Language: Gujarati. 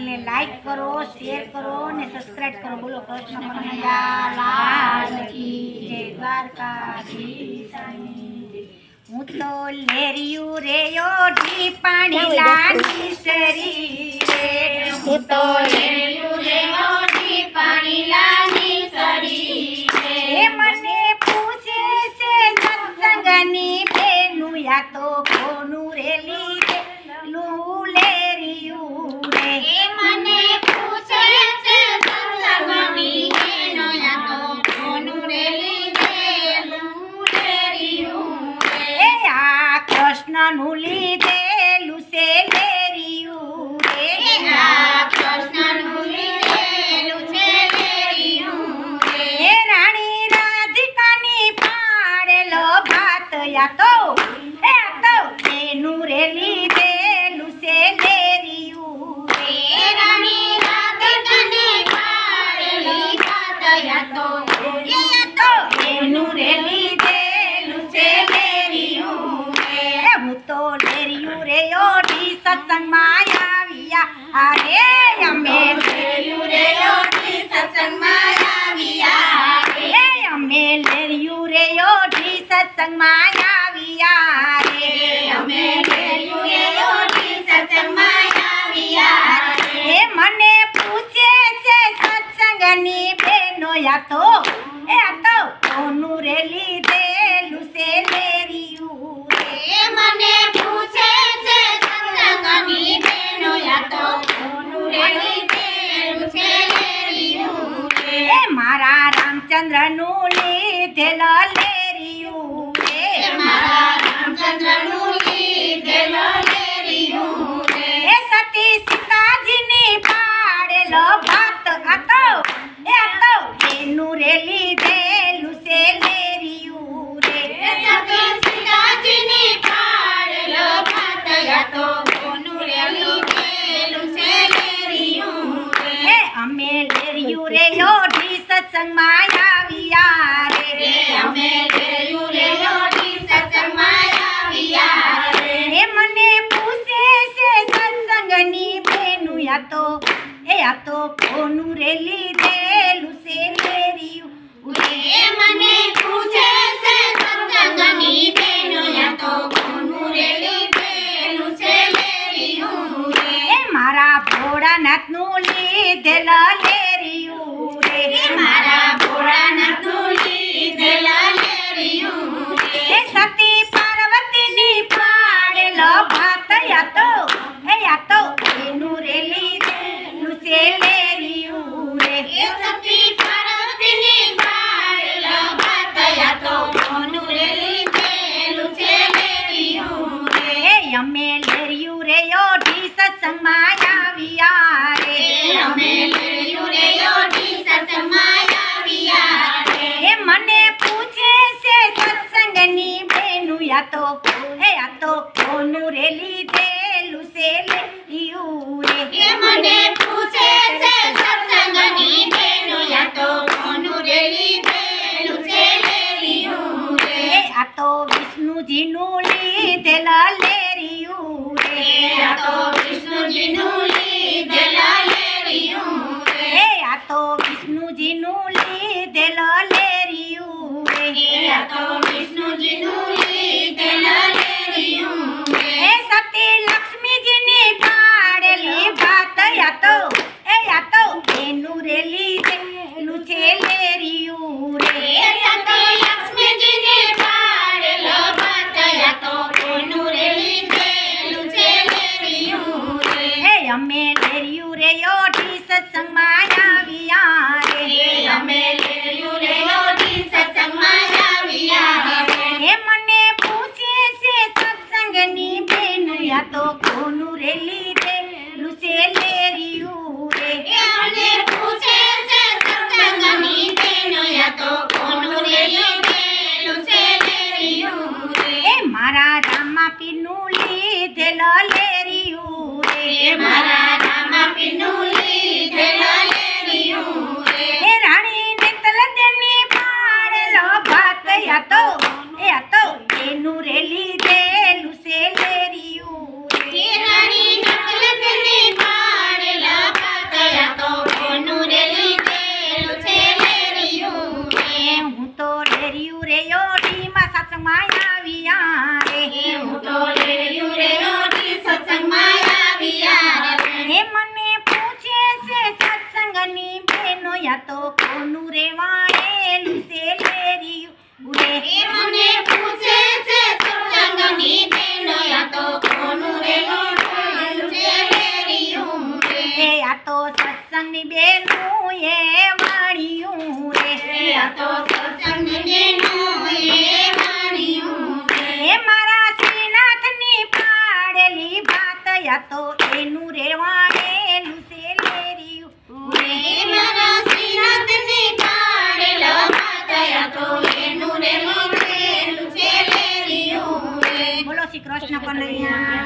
લાઈક કરો, શેર કરો ને સબસ્ક્રાઇબ કરો. બોલો કૃષ્ણ કનૈયા લાલ કી જય. દ્વારકાધીશની હું તો લેરિયું રે ઓઢી પાણી લાની સરી રે. હું તો લેરિયું રે ઓઢી પાણી લાની સરી રે. મને પૂછે છે સત્સંગની બેનું યા તો કોનું રે લીધે લું લેરિયું રે. મને પૂછે છે સત્સંગની બેનું યા તો કોનું રે લીધે લું લેરિયું રે. આ કૃષ્ણનું લીધેલું છે લેરિયું રે. આ કૃષ્ણનું લીધેલું છે લેરિયું રે. રાણી રાધિકાની પાડેલો ભાત યા તો એનું રે લીધેલું છે લેરિયું રે. રાણી રાધિકાની પાડેલી ભાત યા તો એનું રે લીધેલું છે લેરિયું રે. હું તો લેરિયું રે ઓઢી સત્સંગમાં આવ્યા રે. અમે લેરિયું રે ઓઢી સત્સંગમાં આવ્યા રે. અમે લેરિયું રે ઓઢી સત્સંગમાં આવ્યા રે. અમે લેરિયું રે ઓઢી સત્સંગમાં આવ્યા રે. મને પૂછે છે સત્સંગની બેનો યા તો કોનું રે લીધેલું છે લેરિયું રે. મને પૂછે છે સત્સંગની બેનો યા તો કોનું રે લીધેલું છે લેરિયું રે. મારા રામચંદ્રનું લીધેલ લેરિયું રે. મારા રામચંદ્રનું લીધેલ લેરિયું રે. સતી સીતાજીની પાડેલો ભાત હતો એનું રે લીધેલું છે લેરિયું રે. સતી સીતાજીની પાડેલો ભાત હતો કોનું રે લીધેલું છે લેરિયું રે. અમે લેરિયું રે ઓઢી સત્સંગમાં આવ્યા રે. અમે લેરિયું રે ઓઢી સત્સંગમાં આવ્યા રે. મને પૂછે છે સત્સંગની બેનું યા તો કોનું રે લીધેલું છે લેરિયું રે. મને પૂછે છે સત્સંગની બેનું યા તો કોનું રે લીધેલું છે લેરિયું રે. મારા ભોળાનાથનું લીધેલ લેરિયું રે. મારા ભોળાનાથનું લીધેલ લેરિયું રે. સતી પાર્વતીની પાડેલ ભાત યા તો એનું રે લીધેલું છે લેરિયું રે. સતી પાર્વતીની પાડેલ ભાત યા તો કોનું રે લીધેલું છે લેરિયું રે. અમે લેરિયું રે ઓઢી સત્સંગમાં આવ્યા રે. અમે લેરિયું રે ઓઢી સત્સંગમાં આવ્યા રે. મને પૂછે છે સત્સંગની બેનું યા તો કોનું રે લીધેલું છે લેરિયું રે. મને પૂછે છે સત્સંગની બેનું યા તો કોનું રે લીધેલું છે લેરિયું રે. આ તો વિષ્ણુજીનું લીધેલ લેરિયું રે. આ તો વિષ્ણુજીનું લીધેલ લેરિયું રે. આ તો વિષ્ણુજીનું લીધેલ લેરિયું રે. આ તો વિષ્ણુજીનું લીધેલ લેરિયું રે. સતી લક્ષ્મીજીની પાડેલી ભાત યા તો એનું રે લીધેલું છે લેરિયું રે. સતી લક્ષ્મીજીની પાડેલો ભાત યા તો એનું રે લીધેલું છે લેરિયું રે. અમે લેરિયું રે ઓઢી સત્સંગમાં આવ્યા રે. અમે લેરિયું રે ઓઢી સત્સંગમાં આવ્યા રે. મને પૂછે છે સત્સંગની બેનું યા તો કોનું રે લીધેલું છે લેરિયું રે. મને પૂછે છે સત્સંગની બેનું યા તો કોનું રે લીધેલું છે લેરિયું રે. મારા રામાપીરનું લીધેલ લેરિયું રે. મારા રામાપીરનું લીધેલ લેરિયું રે. રાણી નેતલદેની પાડેલો ભાત યા તો એનું રે લીધેલું છે લેરિયું રે. રાણી સત્સંગની બેનું એ વાણિયું રે આ તો સત્સંગની બેનું એ વાણિયું રે. એ મારા શ્રીનાથની પાડેલી ભાત યા તો એનું રેવાણેલું છે લેરિયું રે મારા શ્રીનાથજી પાડેલો ભાત આ તો એનું રે મોરેલું છે લેરિયું રે. બોલો શ્રી કૃષ્ણ કનૈયા